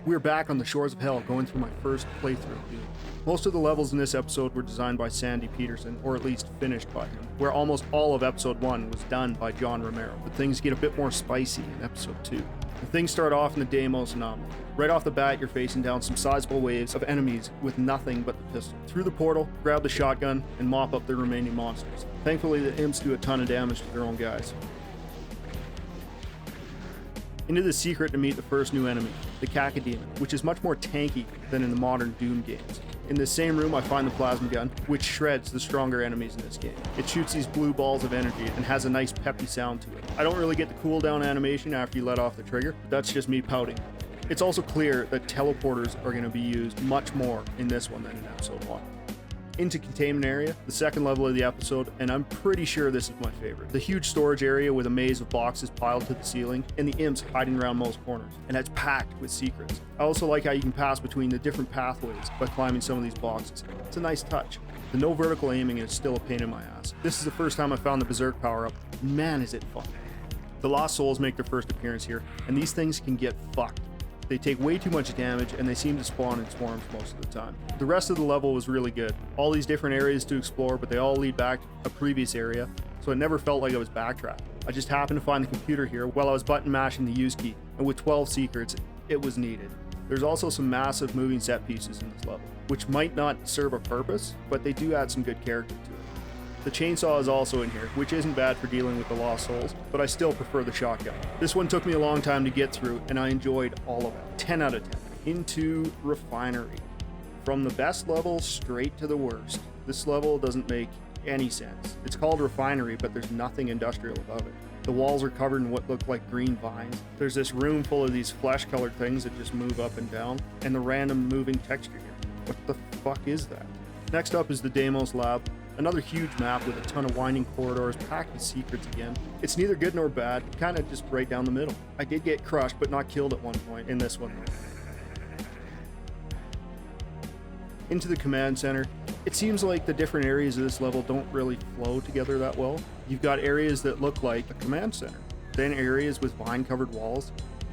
We're back on the shores of hell going through my first playthrough of Doom. Most of the levels in this episode were designed by Sandy Peterson, or at least finished by him, where almost all of episode 1 was done by John Romero, but things get a bit more spicy in episode 2. And things start off in the Deimos anomaly. Right off the bat, you're facing down some sizable waves of enemies with nothing but the pistol. Through the portal, grab the shotgun, and mop up the remaining monsters. Thankfully, the imps do a ton of damage to their own guys. Into the secret to meet the first new enemy, the Cacodemon, which is much more tanky than in the modern Doom games. In this same room, I find the plasma gun, which shreds the stronger enemies in this game. It shoots these blue balls of energy and has a nice peppy sound to it. I don't really get the cooldown animation after you let off the trigger, but that's just me pouting. It's also clear that teleporters are going to be used much more in this one than in episode 1. Into containment area, the second level of the episode, and I'm pretty sure this is my favorite. The huge storage area with a maze of boxes piled to the ceiling and the imps hiding around most corners, and it's packed with secrets. I also like how you can pass between the different pathways by climbing some of these boxes. It's a nice touch. The no vertical aiming is still a pain in my ass. This is the first time I found the Berserk power up. Man, is it fun. The Lost Souls make their first appearance here, and these things can get fucked. They take way too much damage and they seem to spawn in swarms most of the time. The rest of the level was really good. All these different areas to explore, but they all lead back to a previous area, so it never felt like I was backtracking. I just happened to find the computer here while I was button mashing the use key, and with 12 secrets, it was needed. There's also some massive moving set pieces in this level, which might not serve a purpose, but they do add some good character to it. The chainsaw is also in here, which isn't bad for dealing with the Lost Souls, but I still prefer the shotgun. This one took me a long time to get through, and I enjoyed all of it. 10 out of 10. Into Refinery. From the best level straight to the worst. This level doesn't make any sense. It's called Refinery, but there's nothing industrial about it. The walls are covered in what look like green vines. There's this room full of these flesh-colored things that just move up and down, and the random moving texture here. What the fuck is that? Next up is the Deimos Lab. Another huge map with a ton of winding corridors packed with secrets again. It's neither good nor bad, kind of just right down the middle. I did get crushed, but not killed at one point in this one though. Into the command center. It seems like the different areas of this level don't really flow together that well. You've got areas that look like a command center, then areas with vine-covered walls.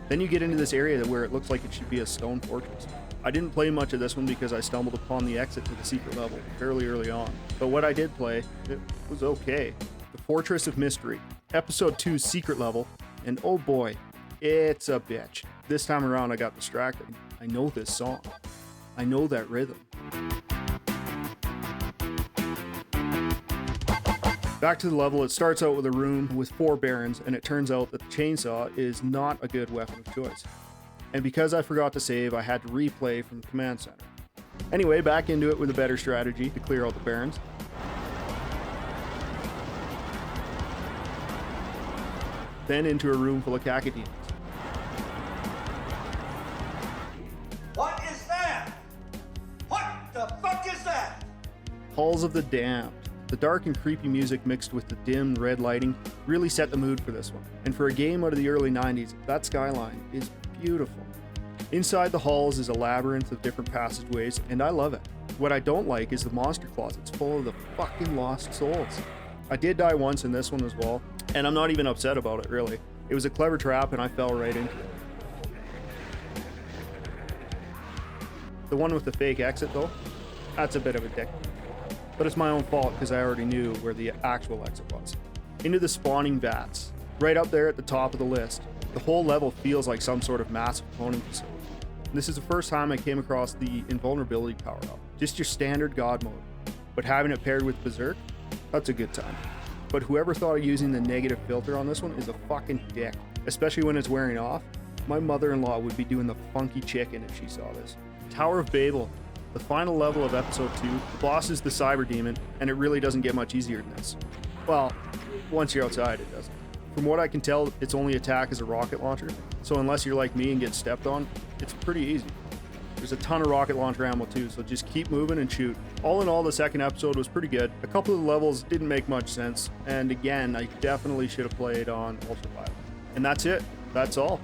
Then you get into this area where it looks like it should be a stone fortress. I didn't play much of this one because I stumbled upon the exit to the secret level fairly early on, but what I did play, it was okay. The Fortress of Mystery, Episode 2's secret level, and oh boy, it's a bitch. This time around I got distracted. I know this song. I know that rhythm. Back to the level, it starts out with a room with 4 barons, and it turns out that the chainsaw is not a good weapon of choice. And because I forgot to save, I had to replay from the command center. Anyway, back into it with a better strategy to clear out the barons. Then into a room full of Cacodemons. What is that? What the fuck is that? Halls of the Damned. The dark and creepy music mixed with the dim red lighting really set the mood for this one. And for a game out of the early 90s, that skyline is beautiful. Inside the halls is a labyrinth of different passageways, and I love it. What I don't like is the monster closets full of the fucking lost souls. I did die once in this one as well, and I'm not even upset about it really. It was a clever trap and I fell right into it. The one with the fake exit though, that's a bit of a dick. But it's my own fault because I already knew where the actual exit was. Into the spawning vats. Right up there at the top of the list. The whole level feels like some sort of massive cloning facility. This is the first time I came across the invulnerability power up. Just your standard god mode. But having it paired with Berserk, that's a good time. But whoever thought of using the negative filter on this one is a fucking dick. Especially when it's wearing off. My mother-in-law would be doing the funky chicken if she saw this. Tower of Babel. The final level of episode 2, the boss is the Cyber Demon, and it really doesn't get much easier than this. Well, once you're outside, it doesn't. From what I can tell, its only attack is a rocket launcher, so unless you're like me and get stepped on, it's pretty easy. There's a ton of rocket launcher ammo too, so just keep moving and shoot. All in all, the second episode was pretty good. A couple of the levels didn't make much sense, and again, I definitely should have played on Ultraviolet. And that's it. That's all.